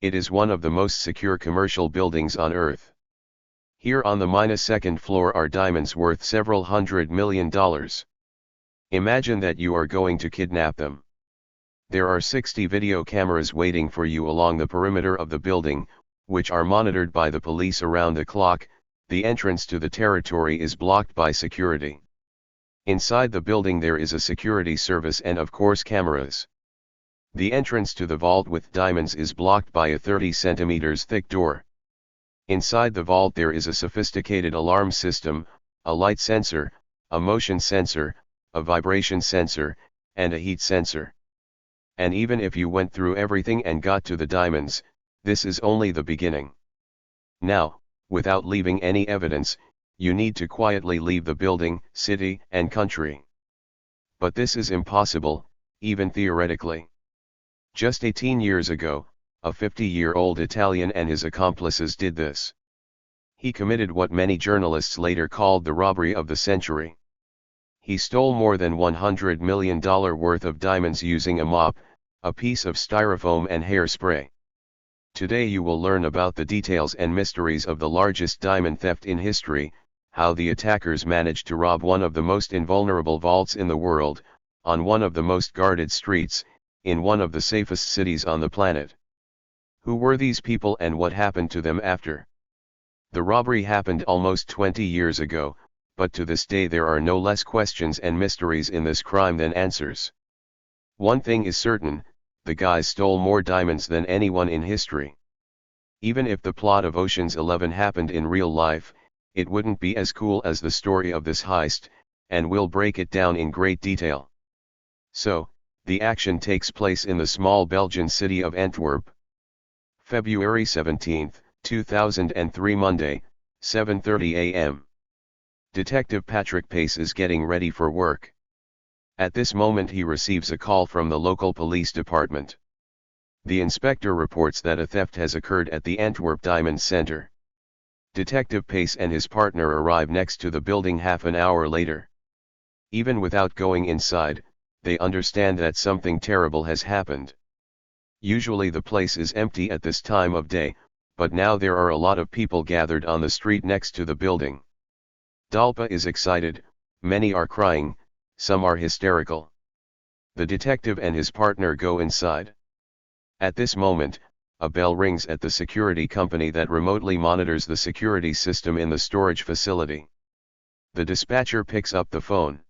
It is one of the most secure commercial buildings on Earth. Here on the second floor are diamonds worth several $100 million. Imagine that you are going to kidnap them. There are 60 video cameras waiting for you along the perimeter of the building, which are monitored by the police around the clock. The entrance to the territory is blocked by security. Inside the building there is a security service and of course cameras. The entrance to the vault with diamonds is blocked by a 30 centimeters thick door. Inside the vault there is a sophisticated alarm system, a light sensor, a motion sensor, a vibration sensor, and a heat sensor. And even if you went through everything and got to the diamonds, this is only the beginning. Now, without leaving any evidence, you need to quietly leave the building, city, and country. But this is impossible, even theoretically. Just 18 years ago, a 50-year-old Italian and his accomplices did this. He committed what many journalists later called the robbery of the century. He stole more than $100 million worth of diamonds using a mop, a piece of styrofoam and hairspray. Today you will learn about the details and mysteries of the largest diamond theft in history, how the attackers managed to rob one of the most invulnerable vaults in the world, on one of the most guarded streets, in one of the safest cities on the planet. Who were these people and what happened to them after? The robbery happened almost 20 years ago, but to this day there are no less questions and mysteries in this crime than answers. One thing is certain, the guys stole more diamonds than anyone in history. Even if the plot of Ocean's 11 happened in real life, it wouldn't be as cool as the story of this heist, and we'll break it down in great detail. So, the action takes place in the small Belgian city of Antwerp. February 17, 2003 Monday, 7:30 a.m. Detective Patrick Pace is getting ready for work. At this moment he receives a call from the local police department. The inspector reports that a theft has occurred at the Antwerp Diamond Center. Detective Pace and his partner arrive next to the building half an hour later. Even without going inside, they understand that something terrible has happened. Usually the place is empty at this time of day, but now there are a lot of people gathered on the street next to the building. Dalpa is excited, many are crying, some are hysterical. The detective and his partner go inside. At this moment, a bell rings at the security company that remotely monitors the security system in the storage facility. The dispatcher picks up the phone.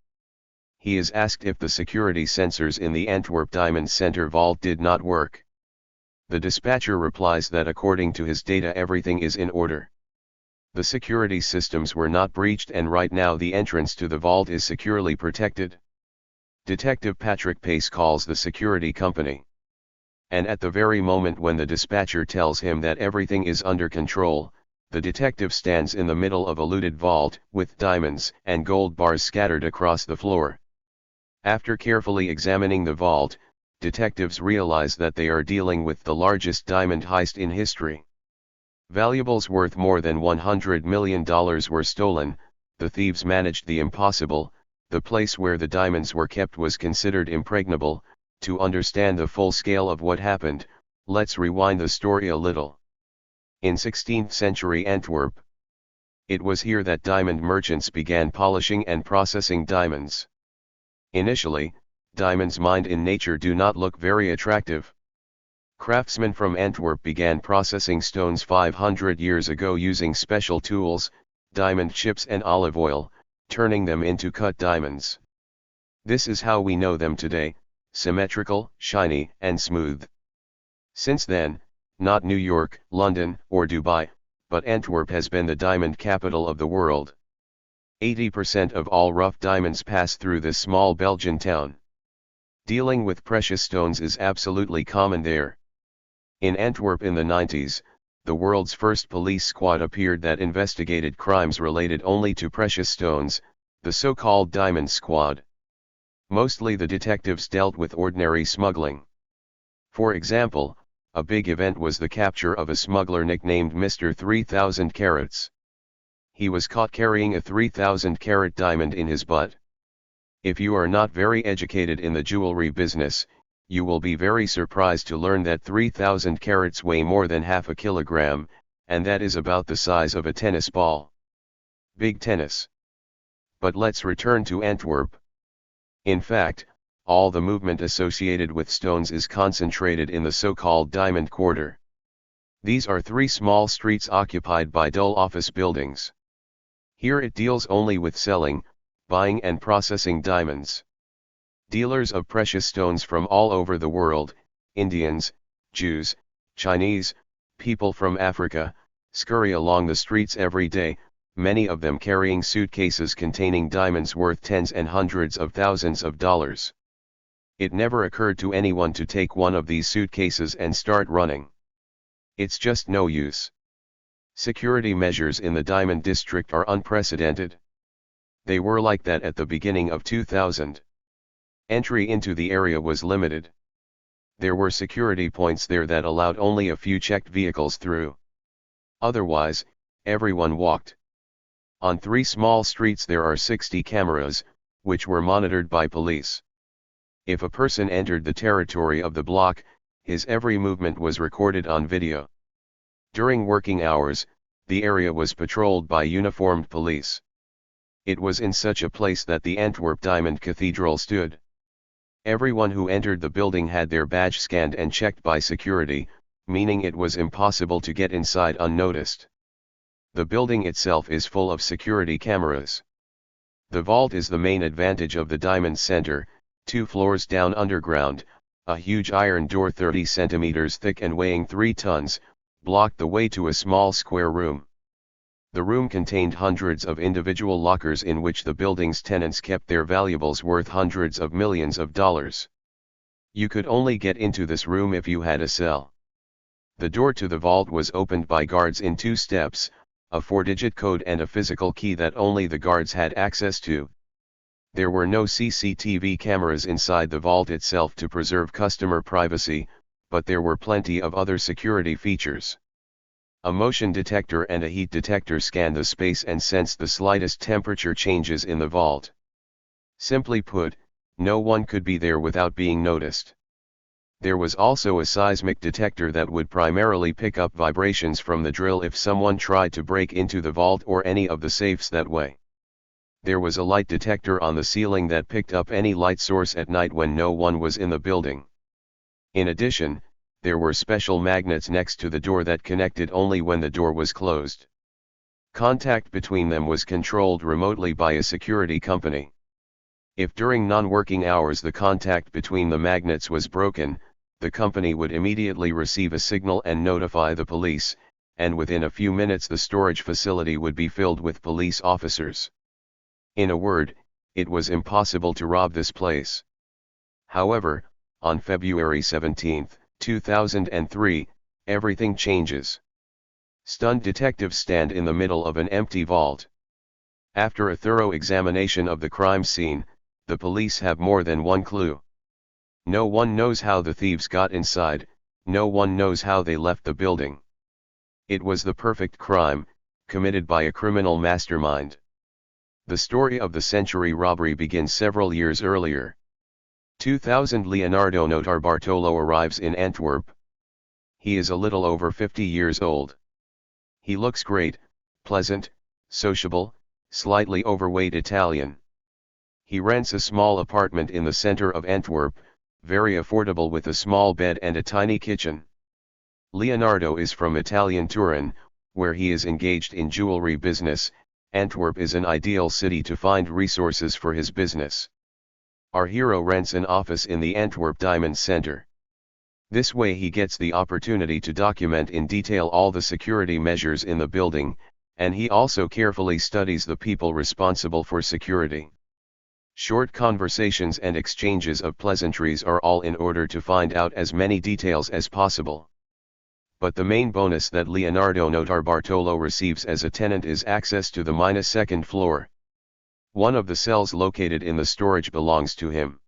He is asked if the security sensors in the Antwerp Diamond Center vault did not work. The dispatcher replies that according to his data everything is in order. The security systems were not breached and right now the entrance to the vault is securely protected. Detective Patrick Pace calls the security company. And at the very moment when the dispatcher tells him that everything is under control, the detective stands in the middle of a looted vault, with diamonds and gold bars scattered across the floor. After carefully examining the vault, detectives realize that they are dealing with the largest diamond heist in history. Valuables worth more than $100 million were stolen. The thieves managed the impossible. The place where the diamonds were kept was considered impregnable. To understand the full scale of what happened, let's rewind the story a little. In 16th century Antwerp, it was here that diamond merchants began polishing and processing diamonds. Initially, diamonds mined in nature do not look very attractive. Craftsmen from Antwerp began processing stones 500 years ago using special tools, diamond chips and olive oil, turning them into cut diamonds. This is how we know them today, symmetrical, shiny, and smooth. Since then, not New York, London, or Dubai, but Antwerp has been the diamond capital of the world. 80% of all rough diamonds pass through this small Belgian town. Dealing with precious stones is absolutely common there. In Antwerp in the 90s, the world's first police squad appeared that investigated crimes related only to precious stones, the so-called Diamond Squad. Mostly the detectives dealt with ordinary smuggling. For example, a big event was the capture of a smuggler nicknamed Mr. 3000 Carats. He was caught carrying a 3,000-carat diamond in his butt. If you are not very educated in the jewelry business, you will be very surprised to learn that 3,000 carats weigh more than half a kilogram, and that is about the size of a tennis ball. Big tennis. But let's return to Antwerp. In fact, all the movement associated with stones is concentrated in the so-called Diamond Quarter. These are 3 small streets occupied by dull office buildings. Here it deals only with selling, buying and processing diamonds. Dealers of precious stones from all over the world, Indians, Jews, Chinese, people from Africa, scurry along the streets every day, many of them carrying suitcases containing diamonds worth tens and hundreds of thousands of dollars. It never occurred to anyone to take one of these suitcases and start running. It's just no use. Security measures in the Diamond District are unprecedented. They were like that at the beginning of 2000. Entry into the area was limited. There were security points there that allowed only a few checked vehicles through. Otherwise, everyone walked. On 3 small streets there are 60 cameras, which were monitored by police. If a person entered the territory of the block, his every movement was recorded on video. During working hours, the area was patrolled by uniformed police. It was in such a place that the Antwerp Diamond Cathedral stood. Everyone who entered the building had their badge scanned and checked by security, meaning it was impossible to get inside unnoticed. The building itself is full of security cameras. The vault is the main advantage of the Diamond Center, 2 floors down underground. A huge iron door 30 centimeters thick and weighing 3 tons, blocked the way to a small square room. The room contained hundreds of individual lockers in which the building's tenants kept their valuables worth hundreds of millions of dollars. You could only get into this room if you had a cell. The door to the vault was opened by guards in 2 steps, a 4-digit code and a physical key that only the guards had access to. There were no CCTV cameras inside the vault itself to preserve customer privacy, but there were plenty of other security features. A motion detector and a heat detector scanned the space and sensed the slightest temperature changes in the vault. Simply put, no one could be there without being noticed. There was also a seismic detector that would primarily pick up vibrations from the drill if someone tried to break into the vault or any of the safes that way. There was a light detector on the ceiling that picked up any light source at night when no one was in the building. In addition, there were special magnets next to the door that connected only when the door was closed. Contact between them was controlled remotely by a security company. If during non-working hours the contact between the magnets was broken, the company would immediately receive a signal and notify the police, and within a few minutes the storage facility would be filled with police officers. In a word, it was impossible to rob this place. However, on February 17, 2003, everything changes. Stunned detectives stand in the middle of an empty vault. After a thorough examination of the crime scene, the police have more than one clue. No one knows how the thieves got inside, no one knows how they left the building. It was the perfect crime, committed by a criminal mastermind. The story of the century robbery begins several years earlier. 2000 Leonardo Notarbartolo arrives in Antwerp. He is a little over 50 years old. He looks great, pleasant, sociable, slightly overweight Italian. He rents a small apartment in the center of Antwerp, very affordable with a small bed and a tiny kitchen. Leonardo is from Italian Turin, where he is engaged in jewelry business. Antwerp is an ideal city to find resources for his business. Our hero rents an office in the Antwerp Diamond Center. This way he gets the opportunity to document in detail all the security measures in the building, and he also carefully studies the people responsible for security. Short conversations and exchanges of pleasantries are all in order to find out as many details as possible. But the main bonus that Leonardo Notarbartolo receives as a tenant is access to the -2nd floor. One of the cells located in the storage belongs to him.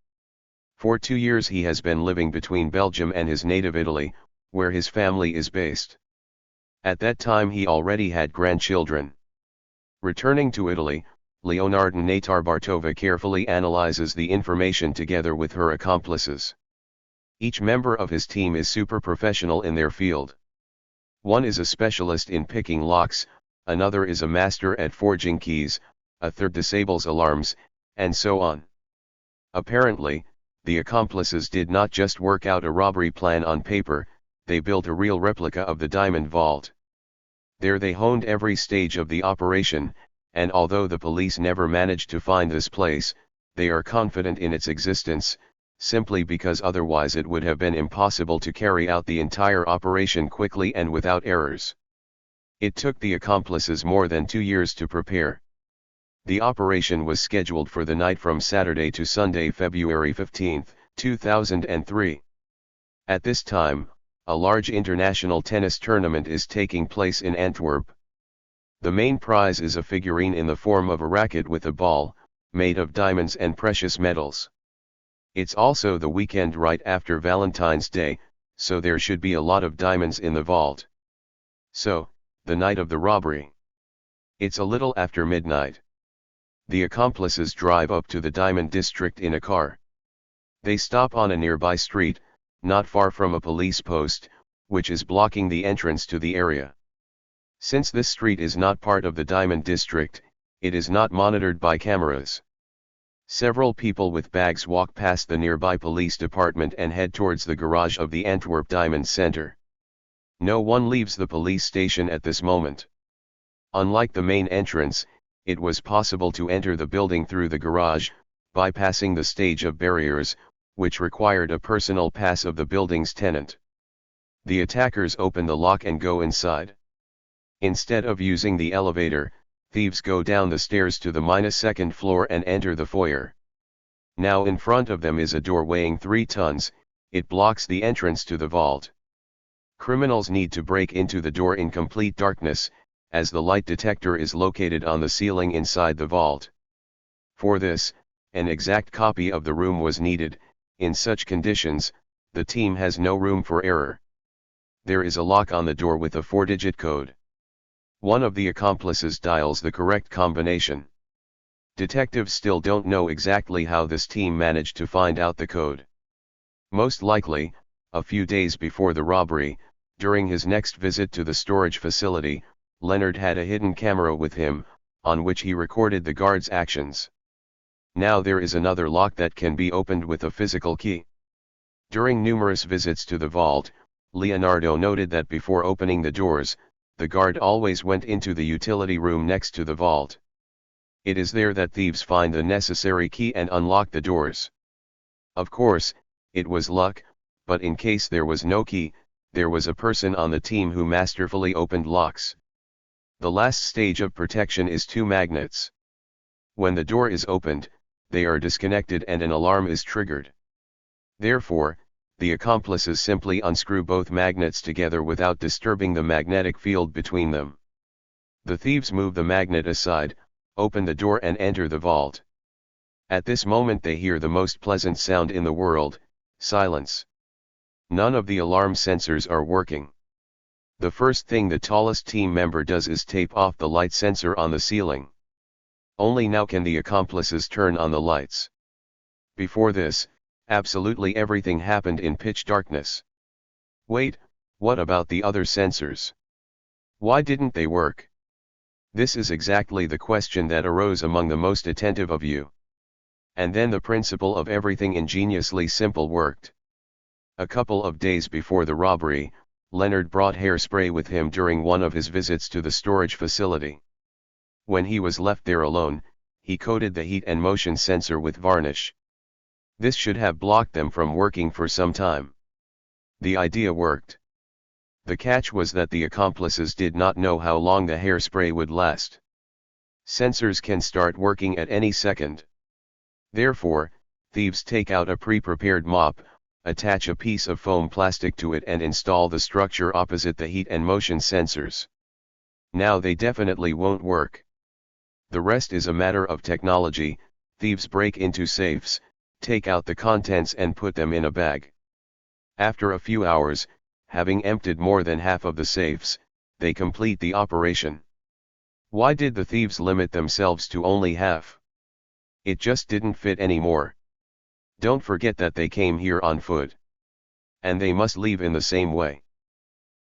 For 2 years he has been living between Belgium and his native Italy, where his family is based. At that time he already had grandchildren. Returning to Italy, Leonardo Notarbartolo carefully analyzes the information together with her accomplices. Each member of his team is super professional in their field. One is a specialist in picking locks, another is a master at forging keys, a third disables alarms, and so on. Apparently, the accomplices did not just work out a robbery plan on paper, they built a real replica of the diamond vault. There they honed every stage of the operation, and although the police never managed to find this place, they are confident in its existence, simply because otherwise it would have been impossible to carry out the entire operation quickly and without errors. It took the accomplices more than 2 years to prepare. The operation was scheduled for the night from Saturday to Sunday, February 15, 2003. At this time, a large international tennis tournament is taking place in Antwerp. The main prize is a figurine in the form of a racket with a ball, made of diamonds and precious metals. It's also the weekend right after Valentine's Day, so there should be a lot of diamonds in the vault. So, the night of the robbery. It's a little after midnight. The accomplices drive up to the diamond district in a car. They stop on a nearby street, not far from a police post, which is blocking the entrance to the area. Since this street is not part of the diamond district, it is not monitored by cameras. Several people with bags walk past the nearby police department and head towards the garage of the Antwerp Diamond Center. No one leaves the police station at this moment. Unlike the main entrance, it was possible to enter the building through the garage, bypassing the stage of barriers, which required a personal pass of the building's tenant. The attackers open the lock and go inside. Instead of using the elevator, thieves go down the stairs to the second floor and enter the foyer. Now in front of them is a door weighing 3 tons, it blocks the entrance to the vault. Criminals need to break into the door in complete darkness, as the light detector is located on the ceiling inside the vault. For this, an exact copy of the room was needed. In such conditions, the team has no room for error. There is a lock on the door with a 4-digit code. One of the accomplices dials the correct combination. Detectives still don't know exactly how this team managed to find out the code. Most likely, a few days before the robbery, during his next visit to the storage facility, Leonard had a hidden camera with him, on which he recorded the guard's actions. Now there is another lock that can be opened with a physical key. During numerous visits to the vault, Leonardo noted that before opening the doors, the guard always went into the utility room next to the vault. It is there that thieves find the necessary key and unlock the doors. Of course, it was luck, but in case there was no key, there was a person on the team who masterfully opened locks. The last stage of protection is 2 magnets. When the door is opened, they are disconnected and an alarm is triggered. Therefore, the accomplices simply unscrew both magnets together without disturbing the magnetic field between them. The thieves move the magnet aside, open the door and enter the vault. At this moment they hear the most pleasant sound in the world: silence. None of the alarm sensors are working. The first thing the tallest team member does is tape off the light sensor on the ceiling. Only now can the accomplices turn on the lights. Before this, absolutely everything happened in pitch darkness. Wait, what about the other sensors? Why didn't they work? This is exactly the question that arose among the most attentive of you. And then the principle of everything ingeniously simple worked. A couple of days before the robbery, Leonard brought hairspray with him during one of his visits to the storage facility. When he was left there alone, he coated the heat and motion sensor with varnish. This should have blocked them from working for some time. The idea worked. The catch was that the accomplices did not know how long the hairspray would last. Sensors can start working at any second. Therefore, thieves take out a pre-prepared mop, attach a piece of foam plastic to it and install the structure opposite the heat and motion sensors. Now they definitely won't work. The rest is a matter of technology. Thieves break into safes, take out the contents and put them in a bag. After a few hours, having emptied more than half of the safes, they complete the operation. Why did the thieves limit themselves to only half? It just didn't fit anymore. Don't forget that they came here on foot. and they must leave in the same way.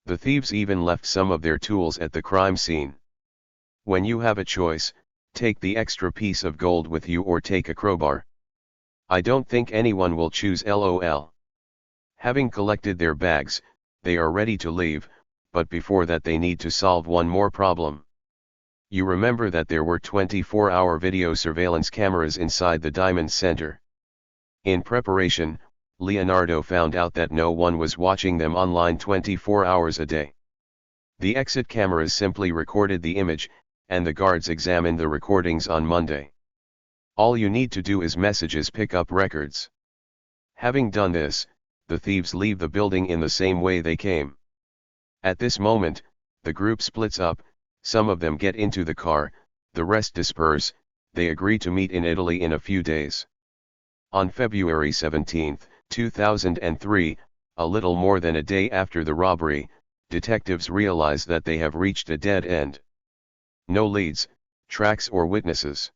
The thieves even left some of their tools at the crime scene. When you have a choice, take the extra piece of gold with you or take a crowbar. I don't think anyone will choose LOL. Having collected their bags, they are ready to leave, but before that they need to solve one more problem. You remember that there were 24-hour video surveillance cameras inside the Diamond Center. In preparation, Leonardo found out that no one was watching them online 24 hours a day. The exit cameras simply recorded the image, and the guards examined the recordings on Monday. All you need to do is messages pick up records. Having done this, the thieves leave the building in the same way they came. At this moment, the group splits up, some of them get into the car, the rest disperse. They agree to meet in Italy in a few days. On February 17, 2003, a little more than a day after the robbery, detectives realize that they have reached a dead end. No leads, tracks or witnesses.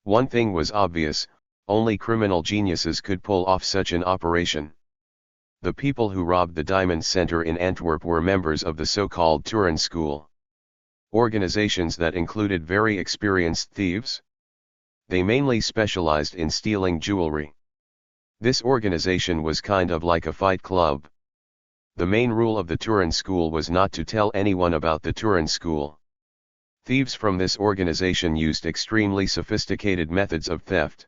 One thing was obvious, only criminal geniuses could pull off such an operation. The people who robbed the Diamond Center in Antwerp were members of the so-called Turin School. Organizations that included very experienced thieves. They mainly specialized in stealing jewelry. This organization was kind of like a fight club. The main rule of the Turin School was not to tell anyone about the Turin School. Thieves from this organization used extremely sophisticated methods of theft.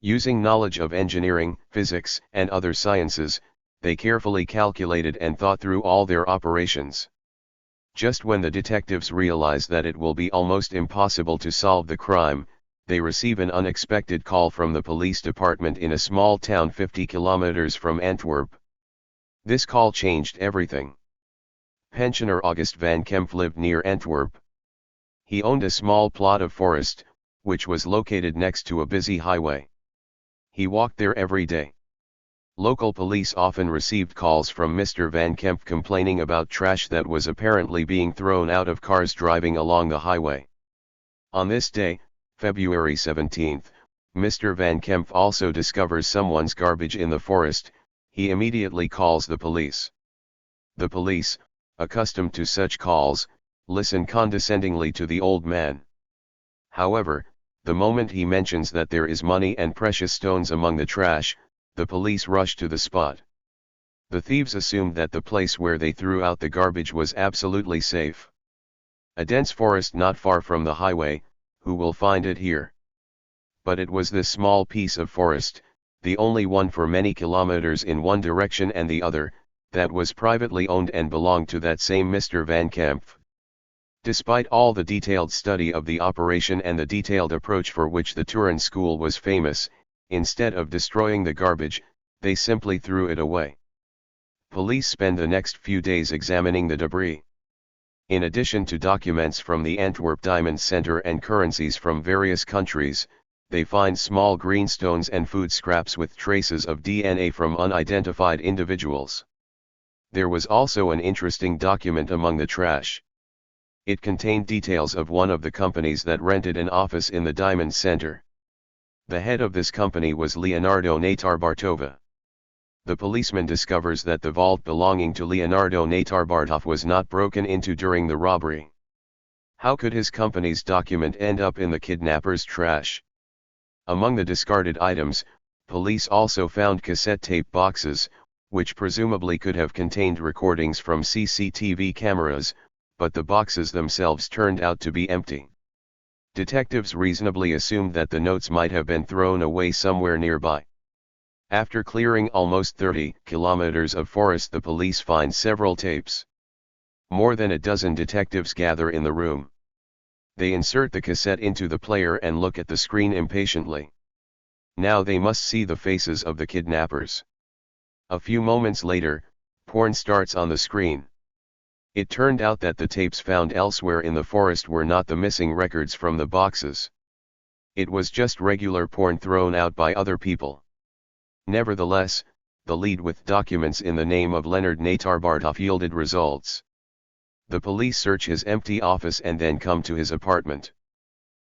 Using knowledge of engineering, physics, and other sciences, they carefully calculated and thought through all their operations. Just when the detectives realize that it will be almost impossible to solve the crime, they receive an unexpected call from the police department in a small town 50 kilometers from Antwerp. This call changed everything. Pensioner August van Kemp lived near Antwerp. He owned a small plot of forest, which was located next to a busy highway. He walked there every day. Local police often received calls from Mr. Van Kemp complaining about trash that was apparently being thrown out of cars driving along the highway. On this day, February 17, Mr. Van Kemp also discovers someone's garbage in the forest. He immediately calls the police. The police, accustomed to such calls, listen condescendingly to the old man. However, the moment he mentions that there is money and precious stones among the trash, the police rush to the spot. The thieves assumed that the place where they threw out the garbage was absolutely safe. A dense forest not far from the highway. Who will find it here? But it was this small piece of forest, the only one for many kilometers in one direction and the other, that was privately owned and belonged to that same Mr. Van Kemp. Despite all the detailed study of the operation and the detailed approach for which the Turin School was famous, instead of destroying the garbage, they simply threw it away. Police spend the next few days examining the debris. In addition to documents from the Antwerp Diamond Center and currencies from various countries, they find small green stones and food scraps with traces of DNA from unidentified individuals. There was also an interesting document among the trash. It contained details of one of the companies that rented an office in the Diamond Center. The head of this company was Leonardo Natarbartova. The policeman discovers that the vault belonging to Leonardo Natarbartov was not broken into during the robbery. How could his company's document end up in the kidnappers' trash? Among the discarded items, police also found cassette tape boxes, which presumably could have contained recordings from CCTV cameras, but the boxes themselves turned out to be empty. Detectives reasonably assumed that the notes might have been thrown away somewhere nearby. After clearing almost 30 kilometers of forest, the police find several tapes. More than a dozen detectives gather in the room. They insert the cassette into the player and look at the screen impatiently. Now they must see the faces of the kidnappers. A few moments later, porn starts on the screen. It turned out that the tapes found elsewhere in the forest were not the missing records from the boxes. It was just regular porn thrown out by other people. Nevertheless, the lead with documents in the name of Leonard Natarbartov yielded results. The police search his empty office and then come to his apartment.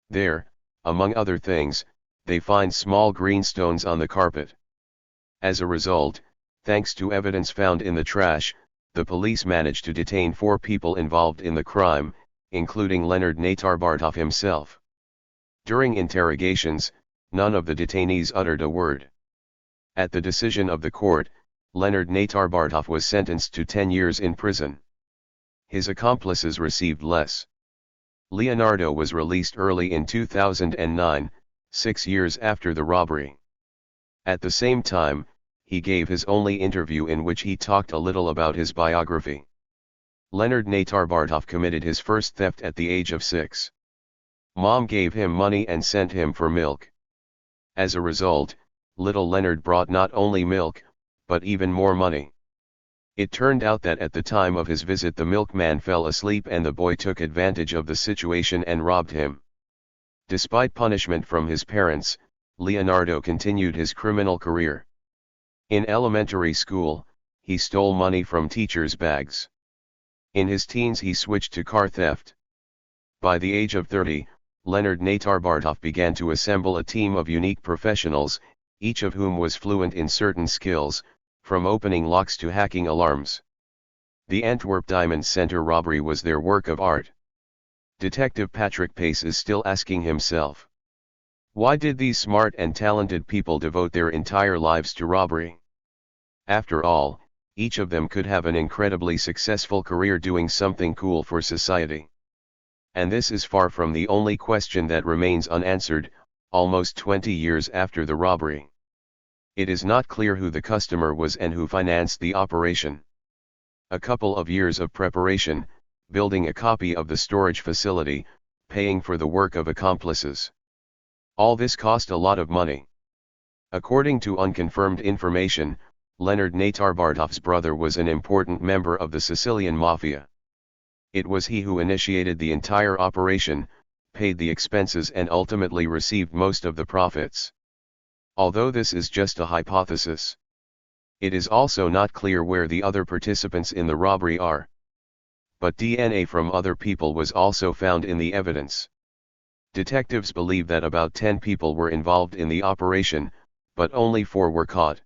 There, among other things, they find small green stones on the carpet. As a result, Thanks to evidence found in the trash, the police managed to detain 4 people involved in the crime, including Leonard Natarbartov himself. During interrogations, none of the detainees uttered a word. At the decision of the court, Leonard Natarbartov was sentenced to 10 years in prison. His accomplices received less. Leonardo was released early in 2009, 6 years after the robbery. At the same time, he gave his only interview in which he talked a little about his biography. Leonard Natarbartov committed his first theft at the age of 6. Mom gave him money and sent him for milk. As a result, little Leonard brought not only milk, but even more money. It turned out that at the time of his visit the milkman fell asleep and the boy took advantage of the situation and robbed him. Despite punishment from his parents, Leonardo continued his criminal career. In elementary school, he stole money from teachers' bags. In his teens he switched to car theft. By the age of 30, Leonard Natarbartov began to assemble a team of unique professionals, each of whom was fluent in certain skills, from opening locks to hacking alarms. The Antwerp Diamond Center robbery was their work of art. Detective Patrick Pace is still asking himself, why did these smart and talented people devote their entire lives to robbery? After all, each of them could have an incredibly successful career doing something cool for society. And this is far from the only question that remains unanswered, almost 20 years after the robbery. It is not clear who the customer was and who financed the operation. A couple of years of preparation, building a copy of the storage facility, paying for the work of accomplices. All this cost a lot of money. According to unconfirmed information, Leonard Natarbartov's brother was an important member of the Sicilian mafia. It was he who initiated the entire operation, paid the expenses and ultimately received most of the profits. Although this is just a hypothesis, it is also not clear where the other participants in the robbery are. But DNA from other people was also found in the evidence. Detectives believe that about 10 people were involved in the operation, but only 4 were caught.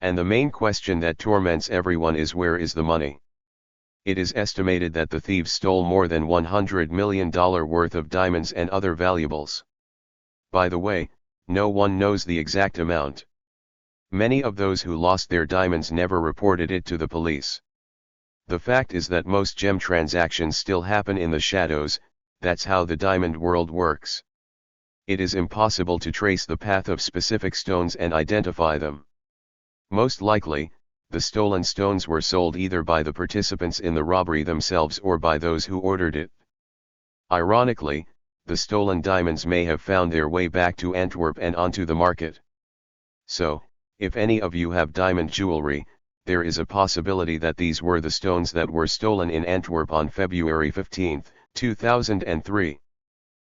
And the main question that torments everyone is, where is the money? It is estimated that the thieves stole more than $100 million worth of diamonds and other valuables. By the way, no one knows the exact amount. Many of those who lost their diamonds never reported it to the police. The fact is that most gem transactions still happen in the shadows. That's how the diamond world works. It is impossible to trace the path of specific stones and identify them. Most likely, the stolen stones were sold either by the participants in the robbery themselves or by those who ordered it. Ironically, the stolen diamonds may have found their way back to Antwerp and onto the market. So, if any of you have diamond jewelry, there is a possibility that these were the stones that were stolen in Antwerp on February 15, 2003.